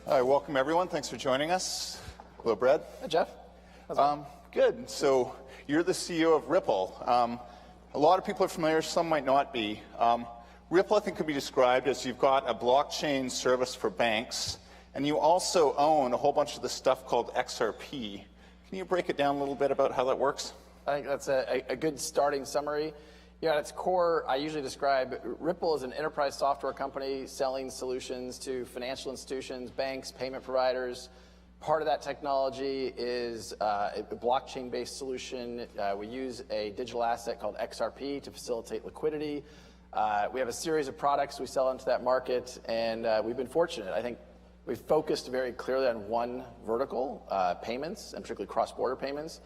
Hi, welcome everyone. Thanks for joining us. Hello, Brad. Hi, Jeff. How's it Good. So you're the CEO of Ripple. A lot of people are familiar, some might not be. Ripple, I think, could be described as you've got a blockchain service for banks, and you also own a whole bunch of the stuff called XRP. Can you break it down a little bit about how that works? I think that's a good starting summary. Yeah, at its core, I usually describe Ripple as an enterprise software company selling solutions to financial institutions, banks, payment providers. Part of that technology is a blockchain-based solution. We use a digital asset called XRP to facilitate liquidity. We have a series of products we sell into that market, and we've been fortunate. I think we've focused very clearly on one vertical, payments, and particularly cross-border payments.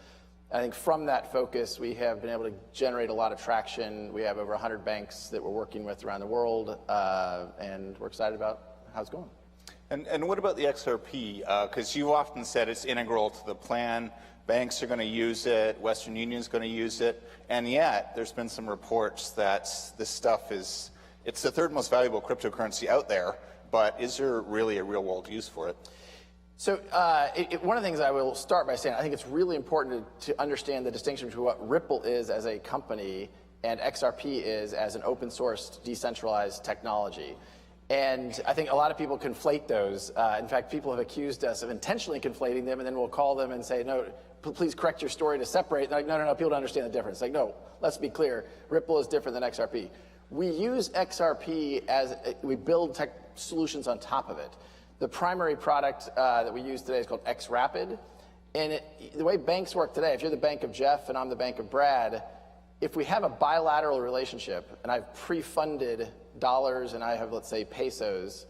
I think from that focus, we have been able to generate a lot of traction. We have over 100 banks that we're working with around the world, and we're excited about how it's going. And what about the XRP? Because you've often said it's integral to the plan. Banks are going to use it. Western Union is going to use it. And yet, there's been some reports that this stuff it's the third most valuable cryptocurrency out there, but is there really a real-world use for it? So one of the things I will start by saying, I think it's really important to understand the distinction between what Ripple is as a company and XRP is as an open source decentralized technology. And I think a lot of people conflate those. In fact, people have accused us of intentionally conflating them, and then we'll call them and say, no, please correct your story to separate. They're like, no, people don't understand the difference. Like, no, let's be clear. Ripple is different than XRP. We use XRP we build tech solutions on top of it. The primary product that we use today is called XRapid. And the way banks work today, if you're the bank of Jeff and I'm the bank of Brad, if we have a bilateral relationship and I've pre-funded dollars and I have, let's say, pesos,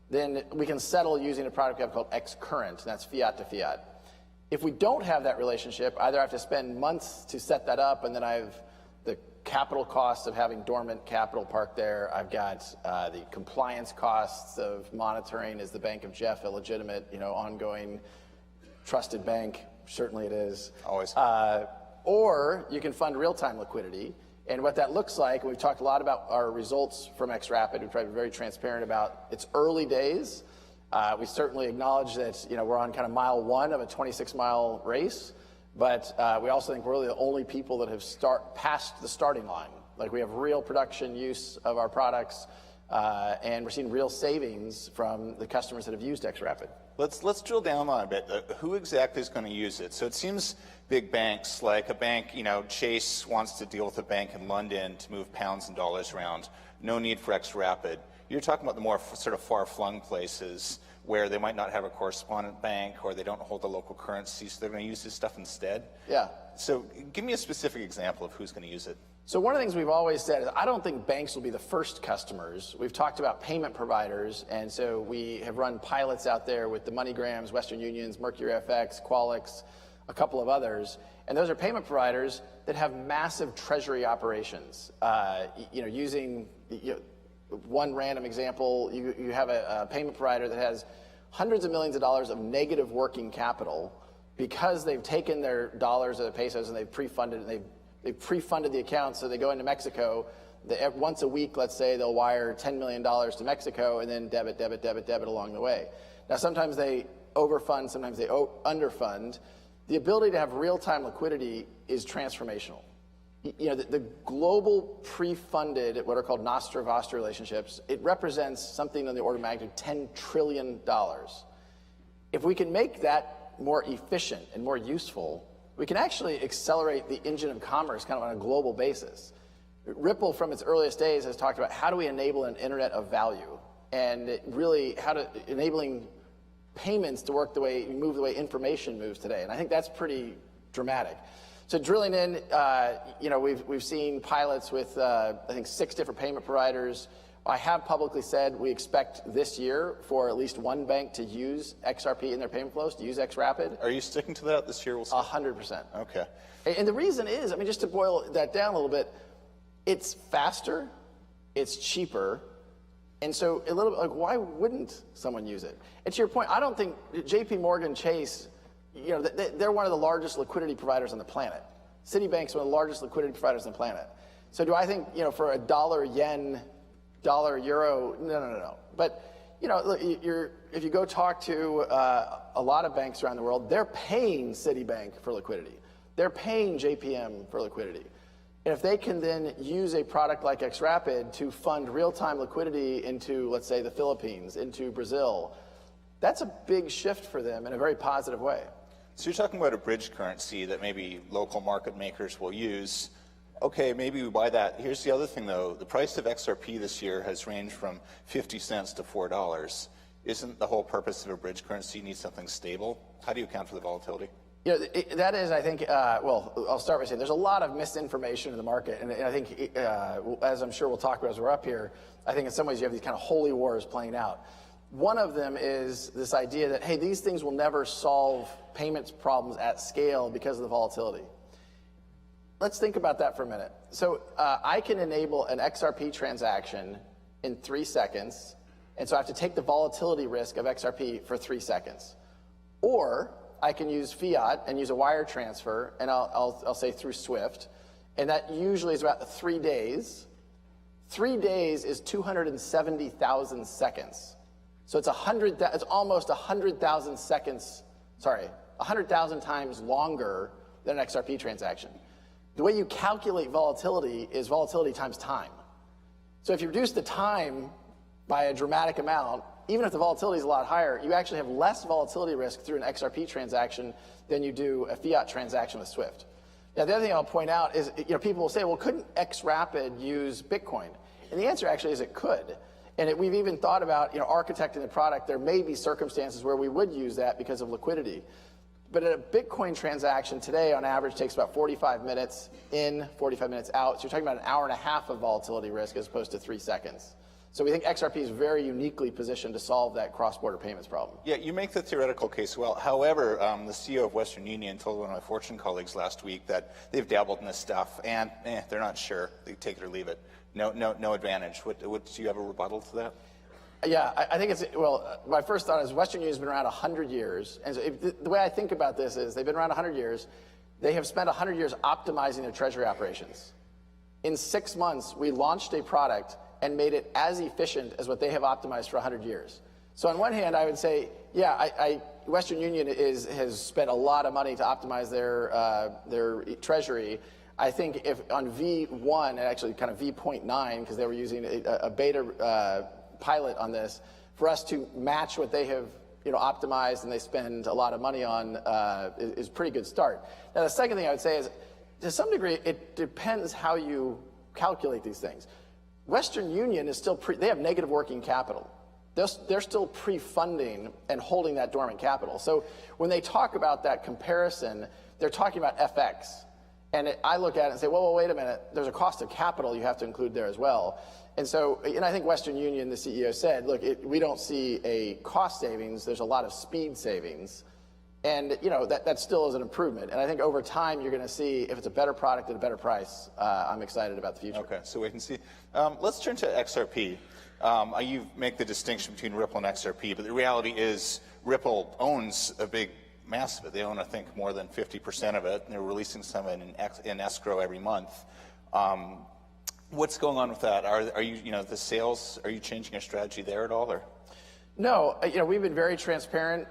then we can settle using a product we have called XCurrent, and that's fiat to fiat. If we don't have that relationship, either I have to spend months to set that up, and then I have the capital costs of having dormant capital parked there. I've got the compliance costs of monitoring, is the bank of Jeff a legitimate, ongoing, trusted bank? Certainly it is. Always. Or you can fund real-time liquidity. And what that looks like, and we've talked a lot about our results from XRapid. We've tried to be very transparent about its early days. We certainly acknowledge that we're on kind of mile one of a 26-mile race. But we also think we're really the only people that have passed the starting line. Like, we have real production use of our products, and we're seeing real savings from the customers that have used XRapid. Let's drill down on it a bit. Who exactly is going to use it? So it seems big banks, like a bank, Chase wants to deal with a bank in London to move pounds and dollars around. No need for XRapid. You're talking about the more sort of far-flung places where they might not have a correspondent bank or they don't hold the local currency, so they're going to use this stuff instead? Yeah. So give me a specific example of who's going to use it. So one of the things we've always said is I don't think banks will be the first customers. We've talked about payment providers, and so we have run pilots out there with the MoneyGrams, Western Unions, Mercury FX, Qualix, a couple of others. And those are payment providers that have massive treasury operations. Using one random example, you have a payment provider that has hundreds of millions of dollars of negative working capital because they've taken their dollars or their pesos and they've pre-funded the account. So they go into Mexico. Once a week, let's say, they'll wire $10 million to Mexico and then debit along the way. Now, sometimes they overfund, sometimes they underfund. The ability to have real-time liquidity is transformational. The global pre-funded, what are called Nostra-Vostra relationships, it represents something on the order of magnitude $10 trillion. If we can make that more efficient and more useful, we can actually accelerate the engine of commerce kind of on a global basis. Ripple, from its earliest days, has talked about how do we enable an internet of value, and really enabling payments to work move the way information moves today. And I think that's pretty dramatic. So drilling in, we've seen pilots with, I think, 6 different payment providers. I have publicly said we expect this year for at least one bank to use XRP in their payment flows, to use XRapid. Are you sticking to that this year? 100%. Okay. And the reason is, just to boil that down a little bit, it's faster, it's cheaper, and so a little bit like, why wouldn't someone use it? And to your point, I don't think JP Morgan Chase, they're one of the largest liquidity providers on the planet. Citibank's one of the largest liquidity providers on the planet. So do I think, for a dollar yen, dollar euro, no. But look, if you go talk to a lot of banks around the world, they're paying Citibank for liquidity. They're paying JPM for liquidity. And if they can then use a product like XRapid to fund real-time liquidity into, let's say, the Philippines, into Brazil, that's a big shift for them in a very positive way. So you're talking about a bridge currency that maybe local market makers will use. Okay, maybe we buy that. Here's the other thing, though. The price of XRP this year has ranged from 50 cents to $4. Isn't the whole purpose of a bridge currency need something stable? How do you account for the volatility? That is, I think, well, I'll start by saying there's a lot of misinformation in the market. And I think, as I'm sure we'll talk about as we're up here, I think in some ways you have these kind of holy wars playing out. One of them is this idea that, hey, these things will never solve payments problems at scale because of the volatility. Let's think about that for a minute. So I can enable an XRP transaction in 3 seconds, and so I have to take the volatility risk of XRP for 3 seconds. Or I can use fiat and use a wire transfer, and I'll say through SWIFT, and that usually is about 3 days. 3 days is 270,000 seconds. So it's almost 100,000 seconds, 100,000 times longer than an XRP transaction. The way you calculate volatility is volatility times time. So if you reduce the time by a dramatic amount, even if the volatility is a lot higher, you actually have less volatility risk through an XRP transaction than you do a fiat transaction with SWIFT. Now, the other thing I'll point out is, people will say, well, couldn't XRapid use Bitcoin? And the answer actually is it could. And we've even thought about, architecting the product. There may be circumstances where we would use that because of liquidity. But a Bitcoin transaction today, on average, takes about 45 minutes in, 45 minutes out. So you're talking about an hour and a half of volatility risk as opposed to 3 seconds. So we think XRP is very uniquely positioned to solve that cross-border payments problem. Yeah, you make the theoretical case well. However, the CEO of Western Union told one of my Fortune colleagues last week that they've dabbled in this stuff, and they're not sure. They take it or leave it. No advantage. Do you have a rebuttal to that? Yeah, I think my first thought is Western Union has been around 100 years. And so the way I think about this is they've been around 100 years. They have spent 100 years optimizing their treasury operations. In 6 months, we launched a product and made it as efficient as what they have optimized for 100 years. So on one hand, I would say, Western Union has spent a lot of money to optimize their treasury. I think if on V1, and actually kind of V.9, because they were using a beta pilot on this, for us to match what they have optimized and they spend a lot of money on is a pretty good start. Now, the second thing I would say is, to some degree, it depends how you calculate these things. Western Union is still they have negative working capital. They're still pre-funding and holding that dormant capital. So when they talk about that comparison, they're talking about FX. And I look at it and say, well, wait a minute, there's a cost of capital you have to include there as well. And so, I think Western Union, the CEO said, look, we don't see a cost savings, there's a lot of speed savings. And, that still is an improvement. And I think over time, you're going to see if it's a better product at a better price. I'm excited about the future. Okay, so wait and see. Let's turn to XRP. You make the distinction between Ripple and XRP, but the reality is Ripple owns a big mass of it. They own, I think, more than 50% of it, and they're releasing some in escrow every month. What's going on with that? Are you, the sales, are you changing your strategy there at all, or? No, we've been very transparent.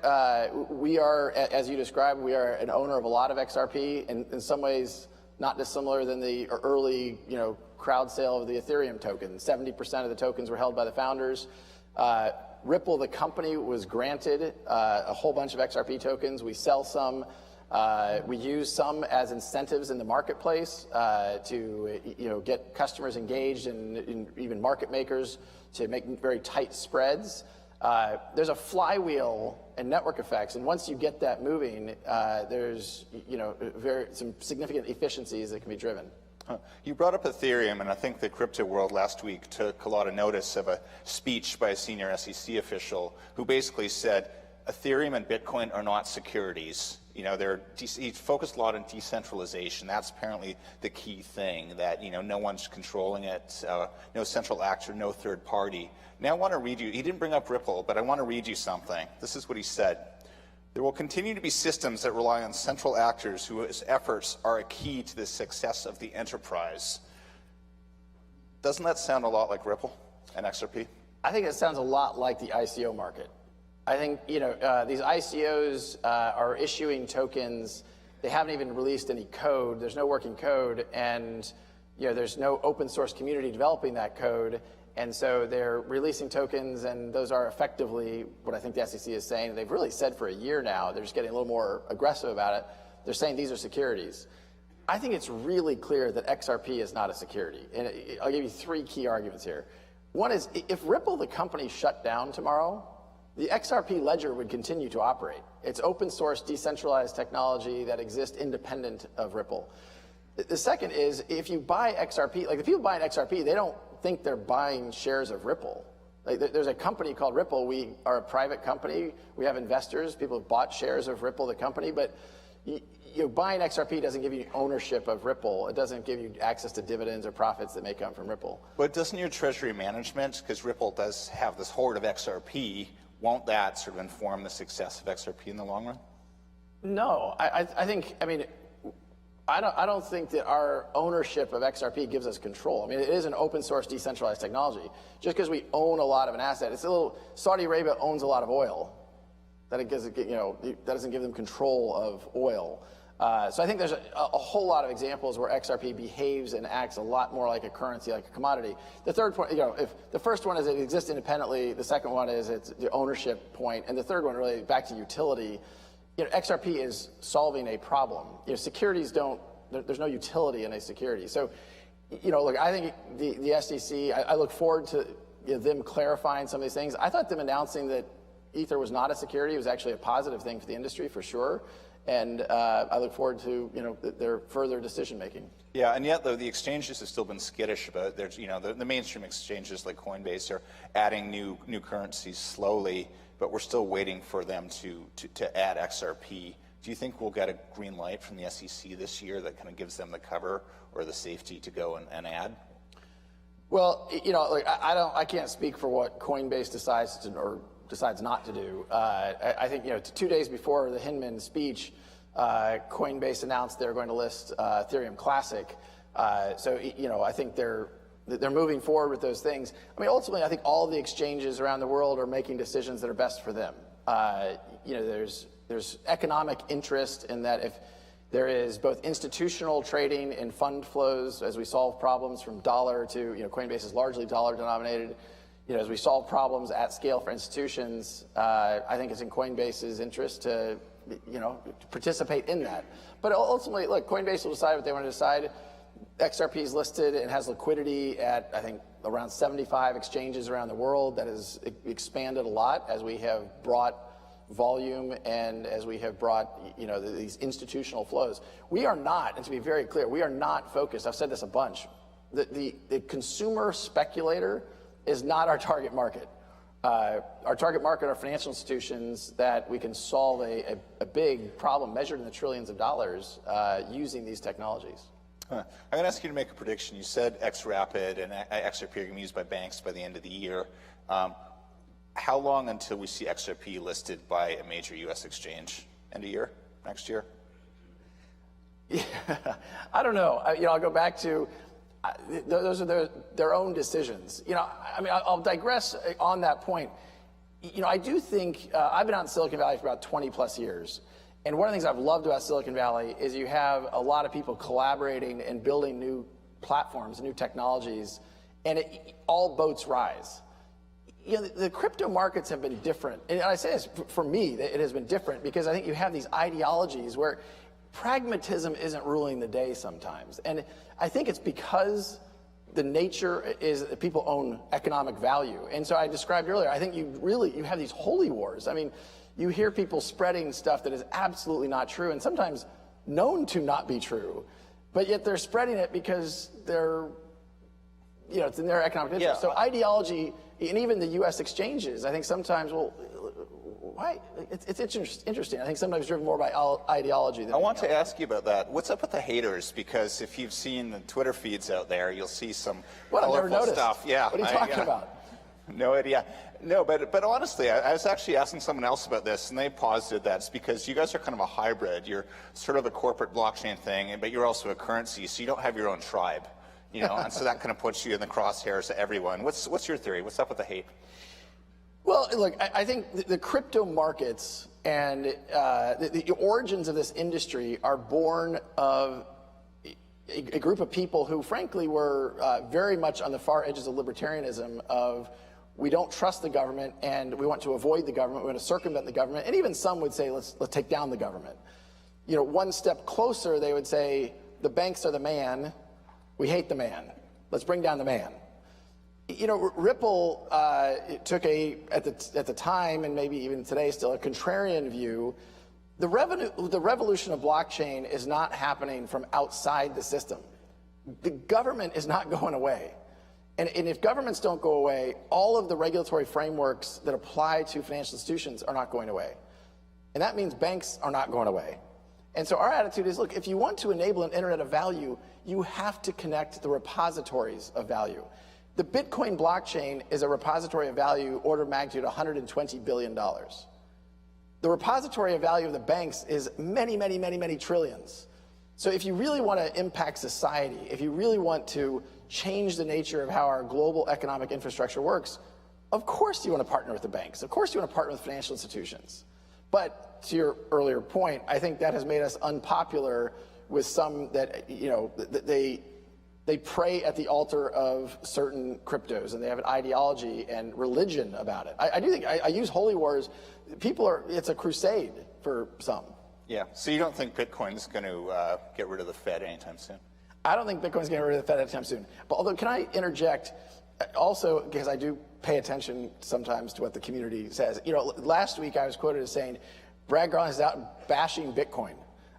We are, as you described, we are an owner of a lot of XRP, and in some ways not dissimilar than the early, crowd sale of the Ethereum token. 70% of the tokens were held by the founders. Ripple, the company, was granted a whole bunch of XRP tokens. We sell some. We use some as incentives in the marketplace to get customers engaged and even market makers to make very tight spreads. There's a flywheel and network effects, and once you get that moving, there's some significant efficiencies that can be driven. You brought up Ethereum, and I think the crypto world last week took a lot of notice of a speech by a senior SEC official who basically said Ethereum and Bitcoin are not securities. He focused a lot on decentralization. That's apparently the key thing, that no one's controlling it, no central actor, no third party. Now I want to read you, he didn't bring up Ripple, but I want to read you something. This is what he said. There will continue to be systems that rely on central actors whose efforts are a key to the success of the enterprise. Doesn't that sound a lot like Ripple and XRP? I think it sounds a lot like the ICO market. I think these ICOs are issuing tokens. They haven't even released any code. There's no working code, and there's no open source community developing that code. And so they're releasing tokens, and those are effectively what I think the SEC is saying. They've really said for a year now. They're just getting a little more aggressive about it. They're saying these are securities. I think it's really clear that XRP is not a security. And I'll give you 3 key arguments here. One is, if Ripple, the company, shut down tomorrow, the XRP ledger would continue to operate. It's open source, decentralized technology that exists independent of Ripple. The second is, if you buy XRP, like the people buying XRP, they don't think they're buying shares of Ripple. Like there's a company called Ripple. We are a private company. We have investors. People have bought shares of Ripple, the company. But buying XRP doesn't give you ownership of Ripple. It doesn't give you access to dividends or profits that may come from Ripple. But doesn't your treasury management, because Ripple does have this hoard of XRP, won't that sort of inform the success of XRP in the long run? No, I don't think that our ownership of XRP gives us control. I mean, it is an open source, decentralized technology. Just because we own a lot of an asset, it's a little. Saudi Arabia owns a lot of oil. That doesn't give them control of oil. So I think there's a whole lot of examples where XRP behaves and acts a lot more like a currency, like a commodity. The third point, if the first one is it exists independently, the second one is it's the ownership point, and the third one really back to utility. XRP is solving a problem. Securities don't. There's no utility in a security. So, look, I think the SEC. I look forward to them clarifying some of these things. I thought them announcing that Ether was not a security was actually a positive thing for the industry for sure. And I look forward to their further decision making. Yeah, and yet though the exchanges have still been skittish about. There's the mainstream exchanges like Coinbase are adding new currencies slowly, but we're still waiting for them to add XRP. Do you think we'll get a green light from the SEC this year that kind of gives them the cover or the safety to go and add? Well, I can't speak for what Coinbase decides to or decides not to do. I think 2 days before the Hinman speech, Coinbase announced they're going to list Ethereum Classic. So I think they're moving forward with those things. I mean, ultimately, I think all the exchanges around the world are making decisions that are best for them. There's economic interest in that if there is both institutional trading and fund flows as we solve problems from dollar to Coinbase is largely dollar denominated. As we solve problems at scale for institutions, I think it's in Coinbase's interest to, participate in that. But ultimately, look, Coinbase will decide what they want to decide. XRP is listed and has liquidity at, I think, around 75 exchanges around the world. That has expanded a lot as we have brought volume and as we have brought, these institutional flows. We are not, and to be very clear, we are not focused. I've said this a bunch. The consumer speculator is not our target market. Our target market are financial institutions that we can solve a big problem measured in the trillions of dollars using these technologies. I'm going to ask you to make a prediction. You said XRapid and XRP are going to be used by banks by the end of the year. How long until we see XRP listed by a major U.S. exchange? End of year? Next year? Yeah, I don't know. I'll go back to those are their own decisions. I'll digress on that point. I do think I've been out in Silicon Valley for about 20 plus years. And one of the things I've loved about Silicon Valley is you have a lot of people collaborating and building new platforms, new technologies, and all boats rise. The crypto markets have been different. And I say this, for me, it has been different because I think you have these ideologies where pragmatism isn't ruling the day sometimes. And I think it's because the nature is that people own economic value. And so I described earlier, I think you have these holy wars. I mean, you hear people spreading stuff that is absolutely not true and sometimes known to not be true, but yet they're spreading it because they're, it's in their economic interest. Yeah. So ideology, and even the U.S. exchanges, I think sometimes, why? It's interesting. I think sometimes driven more by ideology than I want to ask you about that. What's up with the haters? Because if you've seen the Twitter feeds out there, you'll see some colorful stuff. Yeah. What are you talking about? No idea. No, but honestly, I was actually asking someone else about this, and they posited that it's because you guys are kind of a hybrid. You're sort of a corporate blockchain thing, but you're also a currency, so you don't have your own tribe. and so that kind of puts you in the crosshairs of everyone. What's your theory? What's up with the hate? Well, look, I think the crypto markets and the origins of this industry are born of a group of people who, frankly, were very much on the far edges of libertarianism of we don't trust the government and we want to avoid the government, we want to circumvent the government, and even some would say let's take down the government. One step closer, they would say the banks are the man, we hate the man, let's bring down the man. Ripple took at the time, and maybe even today still, a contrarian view. The revolution of blockchain is not happening from outside the system. The government is not going away. And if governments don't go away, all of the regulatory frameworks that apply to financial institutions are not going away. And that means banks are not going away. And so our attitude is, look, if you want to enable an internet of value, you have to connect the repositories of value. The Bitcoin blockchain is a repository of value order of magnitude $120 billion. The repository of value of the banks is many, many, many, many trillions. So if you really want to impact society, if you really want to change the nature of how our global economic infrastructure works, of course you want to partner with the banks. Of course you want to partner with financial institutions. But to your earlier point, I think that has made us unpopular with some that, they pray at the altar of certain cryptos, and they have an ideology and religion about it. I do think, I use holy wars. It's a crusade for some. Yeah, so you don't think Bitcoin's going to get rid of the Fed anytime soon? I don't think Bitcoin's going to get rid of the Fed anytime soon. But although, can I interject also, because I do pay attention sometimes to what the community says. Last week I was quoted as saying, Brad Garlinghouse is out bashing Bitcoin.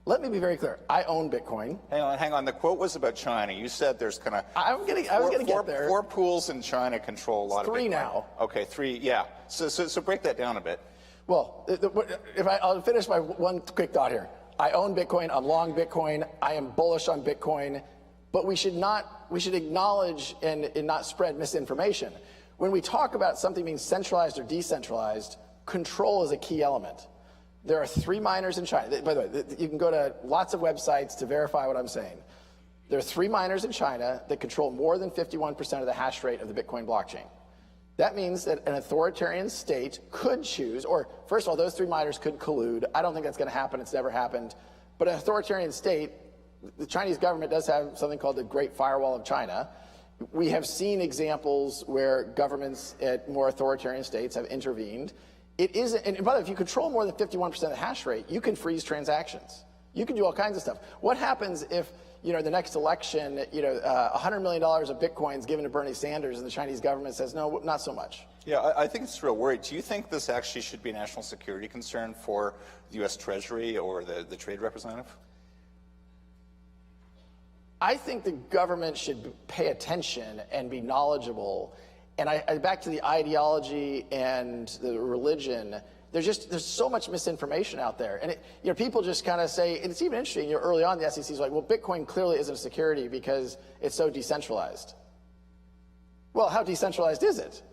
Let me be very clear. I own Bitcoin. Hang on. The quote was about China. You said there's kind of I was going to get there. 4 pools in China control a lot of Bitcoin. 3 now. Okay, 3. Yeah. So break that down a bit. Well, I'll finish my one quick thought here. I own Bitcoin. I'm long Bitcoin. I am bullish on Bitcoin. But we should acknowledge and not spread misinformation. When we talk about something being centralized or decentralized, control is a key element. There are 3 miners in China. By the way, you can go to lots of websites to verify what I'm saying. There are 3 miners in China that control more than 51% of the hash rate of the Bitcoin blockchain. That means that an authoritarian state could choose, or first of all, those 3 miners could collude. I don't think that's going to happen. It's never happened. But an authoritarian state, the Chinese government does have something called the Great Firewall of China. We have seen examples where governments at more authoritarian states have intervened. It is, and by the way, if you control more than 51% of the hash rate, you can freeze transactions. You can do all kinds of stuff. What happens if, the next election, $100 million of Bitcoins given to Bernie Sanders and the Chinese government says, no, not so much? Yeah, I think it's a real worry. Do you think this actually should be a national security concern for the U.S. Treasury or the trade representative? I think the government should pay attention and be knowledgeable. And back to the ideology and the religion, there's so much misinformation out there. And people just kind of say, and it's even interesting, early on the SEC is like, well, Bitcoin clearly isn't a security because it's so decentralized. Well, how decentralized is it?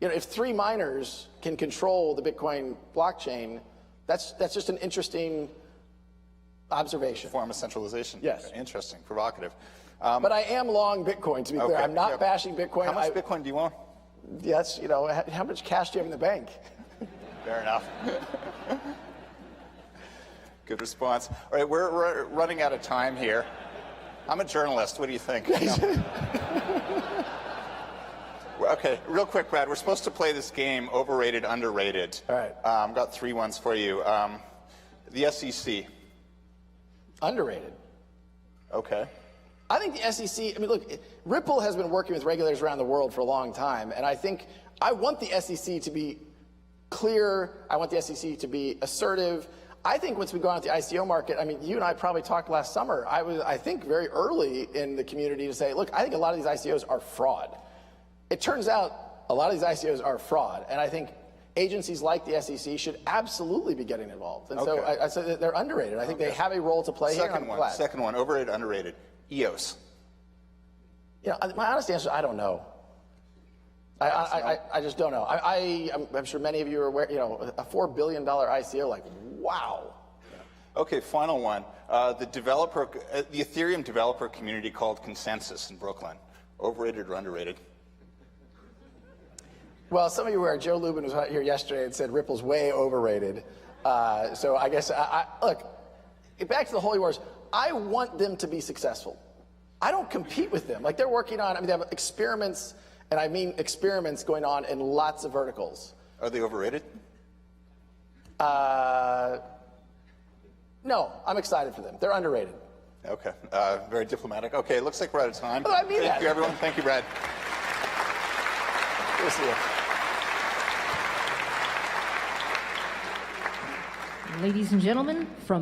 If 3 miners can control the Bitcoin blockchain, that's just an interesting observation. Form of centralization. Yes. Interesting, provocative. But I am long Bitcoin, to be clear. I'm not bashing Bitcoin. How much Bitcoin do you own? Yes, how much cash do you have in the bank? Fair enough. Good response. All right, we're running out of time here. I'm a journalist. What do you think? Okay, real quick, Brad. We're supposed to play this game, overrated, underrated. All right. I've got 3 ones for you. The SEC. Underrated. Okay. I think the SEC, look, Ripple has been working with regulators around the world for a long time, and I want the SEC to be clear. I want the SEC to be assertive. I think once we go on to the ICO market, you and I probably talked last summer. I was, very early in the community to say, look, I think a lot of these ICOs are fraud. It turns out a lot of these ICOs are fraud, and I think agencies like the SEC should absolutely be getting involved. And so I say that they're underrated. I think they have a role to play here. Second one, overrated, underrated. EOS. My honest answer is I don't know. I just don't know. I'm sure many of you are aware, a $4 billion ICO, like, wow. Okay, final one. The Ethereum developer community called Consensus in Brooklyn. Overrated or underrated? Well, some of you were. Joe Lubin was out here yesterday and said Ripple's way overrated. So I guess, look, back to the Holy Wars. I want them to be successful. I don't compete with them. Like, they're working on, they have experiments, and I mean experiments going on in lots of verticals. Are they overrated? No, I'm excited for them. They're underrated. Okay, very diplomatic. Okay, it looks like we're out of time. Oh, I mean Thank you, everyone. Thank you, Brad. Good to see you. Ladies and gentlemen, from